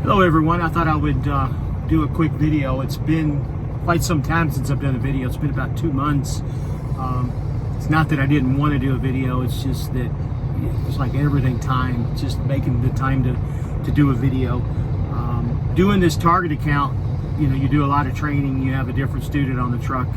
Hello everyone, I thought I would do a quick video. It's been quite some time since I've done a video. It's been about 2 months. It's not that I didn't want to do a video, it's just that it's like everything, time, just making the time to do a video. Doing this Target account, you do a lot of training. You have a different student on the truck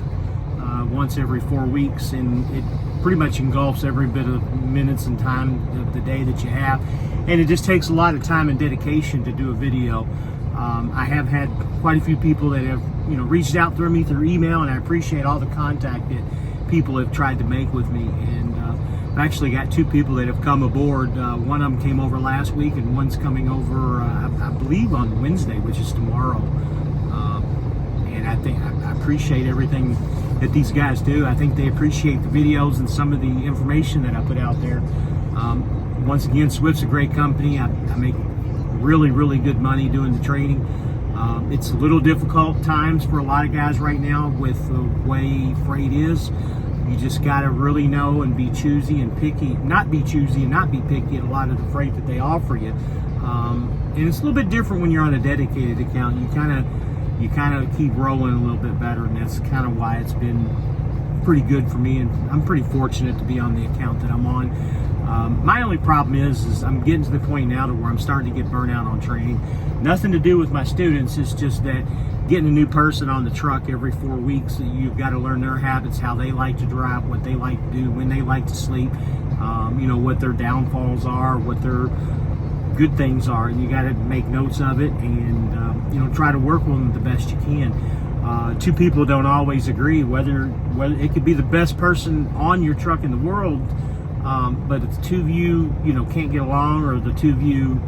once every 4 weeks, and it pretty much engulfs every bit of minutes and time of the day that you have, and it just takes a lot of time and dedication to do a video. I have had quite a few people that have reached out through me through email, and I appreciate all the contact that people have tried to make with me. And I've actually got 2 people that have come aboard. One of them came over last week, and one's coming over I believe on Wednesday, which is tomorrow. And I appreciate everything that these guys do. I think they appreciate the videos and some of the information that I put out there. Once again, Swift's a great company. I make really good money doing the training. It's a little difficult times for a lot of guys right now with the way freight is. You just got to really know and be choosy and picky. Not be choosy and not be picky at a lot of the freight that they offer you. And it's a little bit different when you're on a dedicated account. You kind of keep rolling a little bit better, and that's kind of why it's been pretty good for me, and I'm pretty fortunate to be on the account that I'm on. My only problem is I'm getting to the point now to where I'm starting to get burnt out on training. Nothing to do with my students, it's just that getting a new person on the truck every 4 weeks, you've got to learn their habits, how they like to drive, what they like to do, when they like to sleep, what their downfalls are, what their good things are, and you got to make notes of it and try to work with them the best you can. 2 people don't always agree, whether it could be the best person on your truck in the world, but if the 2 of you can't get along, or the 2 of you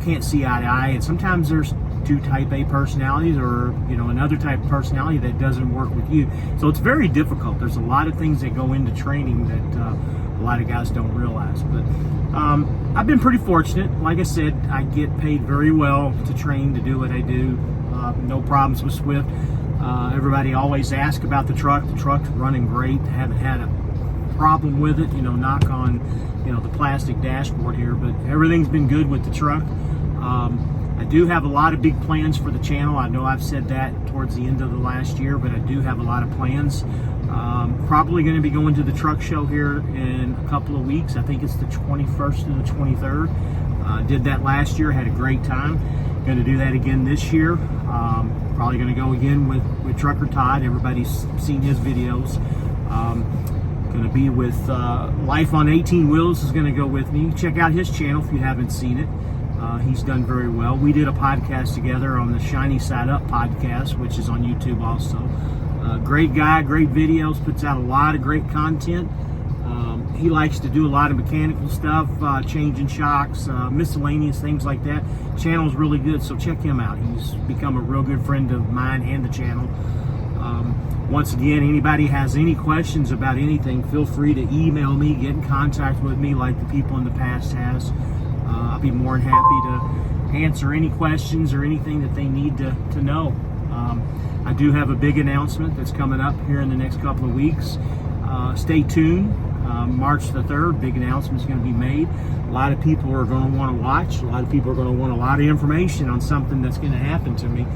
can't see eye to eye, and sometimes there's 2 type A personalities, or another type of personality that doesn't work with you. So it's very difficult. There's a lot of things that go into training that a lot of guys don't realize. But I've been pretty fortunate. Like I said, I get paid very well to train, to do what I do. No problems with Swift. Everybody always asks about the truck. The truck's running great. Haven't had a problem with it. Knock on the plastic dashboard here, but everything's been good with the truck. I do have a lot of big plans for the channel. I know I've said that towards the end of the last year, but I do have a lot of plans. Probably going to be going to the truck show here in a couple of weeks. I think it's the 21st and the 23rd. Did that last year, had a great time. Going to do that again this year. Probably going to go again with Trucker Todd. Everybody's seen his videos. Going to be with Life on 18 Wheels is going to go with me. Check out his channel if you haven't seen it. He's done very well. We did a podcast together on the Shiny Side Up podcast, which is on YouTube also. Great guy, great videos, puts out a lot of great content. He likes to do a lot of mechanical stuff, changing shocks, miscellaneous things like that. Channel's really good, so check him out. He's become a real good friend of mine and the channel. Once again, anybody has any questions about anything, feel free to email me, get in contact with me like the people in the past has. I'll be more than happy to answer any questions or anything that they need to know. I do have a big announcement that's coming up here in the next couple of weeks. Stay tuned. March the 3rd, big announcement is going to be made. A lot of people are going to want to watch. A lot of people are going to want a lot of information on something that's going to happen to me.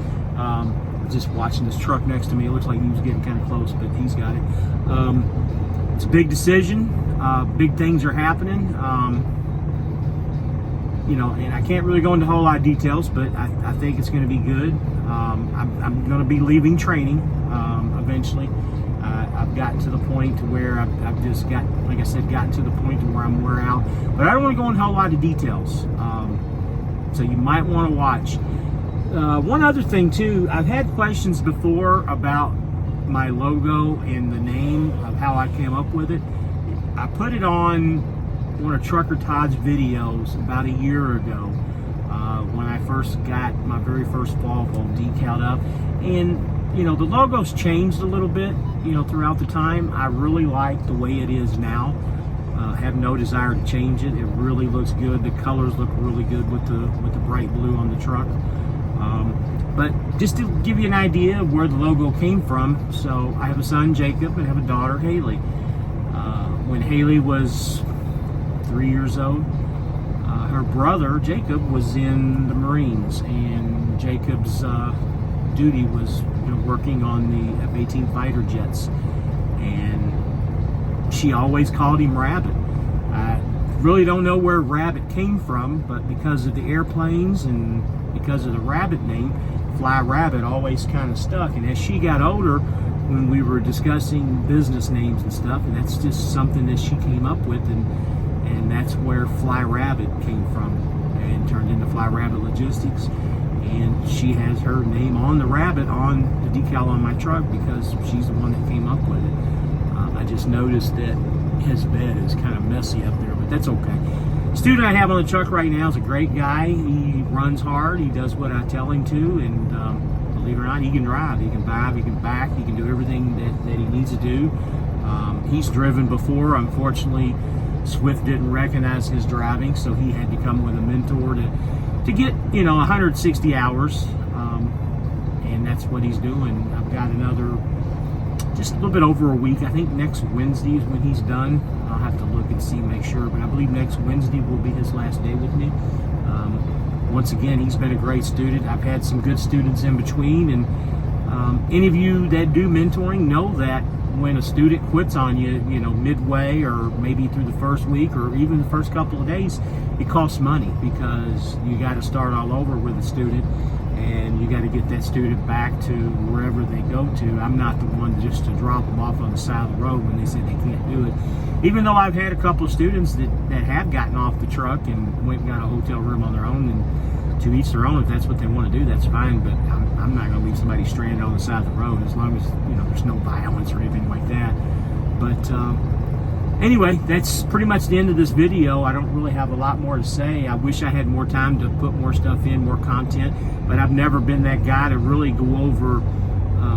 Just watching this truck next to me, it looks like he was getting kind of close, but he's got it. It's a big decision. Big things are happening. And I can't really go into a whole lot of details, but I think it's going to be good. I'm going to be leaving training eventually. I've gotten to the point to where I've just got, like I said, gotten to the point to where I'm wear out. But I don't want to go into a whole lot of details. So you might want to watch. One other thing too, I've had questions before about my logo and the name of how I came up with it. I put it on one of Trucker Todd's videos about a year ago when I first got my very first Volvo decaled up, and the logo's changed a little bit throughout the time. I really like the way it is now. Have no desire to change it. It really looks good. The colors look really good with the bright blue on the truck. But just to give you an idea of where the logo came from, so I have a son, Jacob, and I have a daughter, Haley. When Haley was 3 years old, her brother Jacob was in the Marines, and Jacob's duty was working on the F-18 fighter jets, and she always called him Rabbit. I really don't know where Rabbit came from, but because of the airplanes and because of the Rabbit name, Fly Rabbit always kind of stuck. And as she got older, when we were discussing business names and stuff, and that's just something that she came up with, and that's where Fly Rabbit came from, and turned into Fly Rabbit Logistics. And she has her name on the rabbit on the decal on my truck because she's the one that came up with it. I just noticed that his bed is kind of messy up there, but that's okay. The student I have on the truck right now is a great guy. He runs hard. He does what I tell him to, and believe it or not, he can drive. He can drive, he can back, he can do everything that he needs to do. He's driven before. Unfortunately, Swift didn't recognize his driving, so he had to come with a mentor to get 160 hours, and that's what he's doing. I've got another, just a little bit over a week. I think next Wednesday is when he's done. I'll have to look and see, make sure, but I believe next Wednesday will be his last day with me. Once again, he's been a great student. I've had some good students in between, and any of you that do mentoring know that when a student quits on you, midway or maybe through the first week or even the first couple of days, it costs money because you got to start all over with a student, and you got to get that student back to wherever they go to. I'm not the one just to drop them off on the side of the road when they say they can't do it. Even though I've had a couple of students that have gotten off the truck and went and got a hotel room on their own, and to each their own. If that's what they want to do, that's fine, but I'm not going to leave somebody stranded on the side of the road as long as there's no violence or anything like that. But anyway, that's pretty much the end of this video. I don't really have a lot more to say. I wish I had more time to put more stuff in, more content, but I've never been that guy to really go over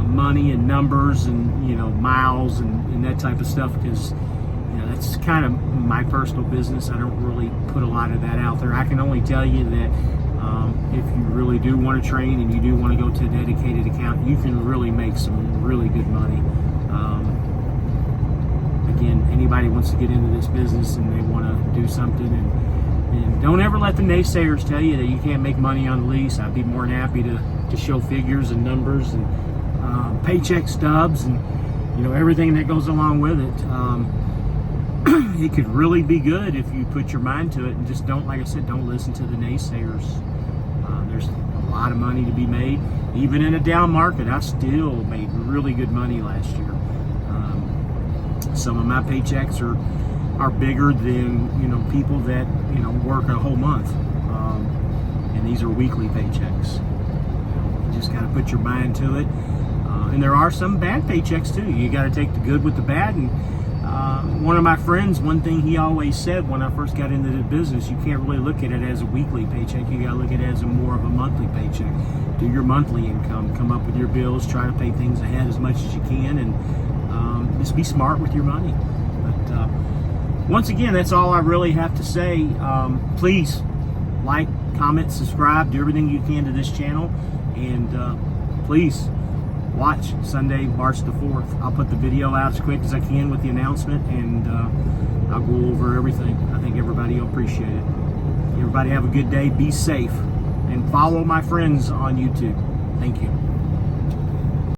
money and numbers and miles and that type of stuff, because that's kind of my personal business. I don't really put a lot of that out there. I can only tell you that if you really do want to train and you do want to go to a dedicated account, you can really make some really good money. Again, anybody wants to get into this business and they want to do something, and don't ever let the naysayers tell you that you can't make money on the lease. I'd be more than happy to show figures and numbers and paycheck stubs and everything that goes along with it. It could really be good if you put your mind to it and just don't, like I said, don't listen to the naysayers. There's a lot of money to be made. Even in a down market, I still made really good money last year. Some of my paychecks are bigger than people that work a whole month, and these are weekly paychecks. You just got to put your mind to it. And there are some bad paychecks too. You got to take the good with the bad. And one of my friends, one thing he always said when I first got into the business, you can't really look at it as a weekly paycheck. You got to look at it as more of a monthly paycheck. Do your monthly income, come up with your bills, try to pay things ahead as much as you can, and just be smart with your money. But once again, that's all I really have to say. Please like, comment, subscribe, do everything you can to this channel, and please watch Sunday, March the 4th. I'll put the video out as quick as I can with the announcement, and I'll go over everything. I think everybody will appreciate it. Everybody have a good day, be safe, and follow my friends on YouTube. Thank you.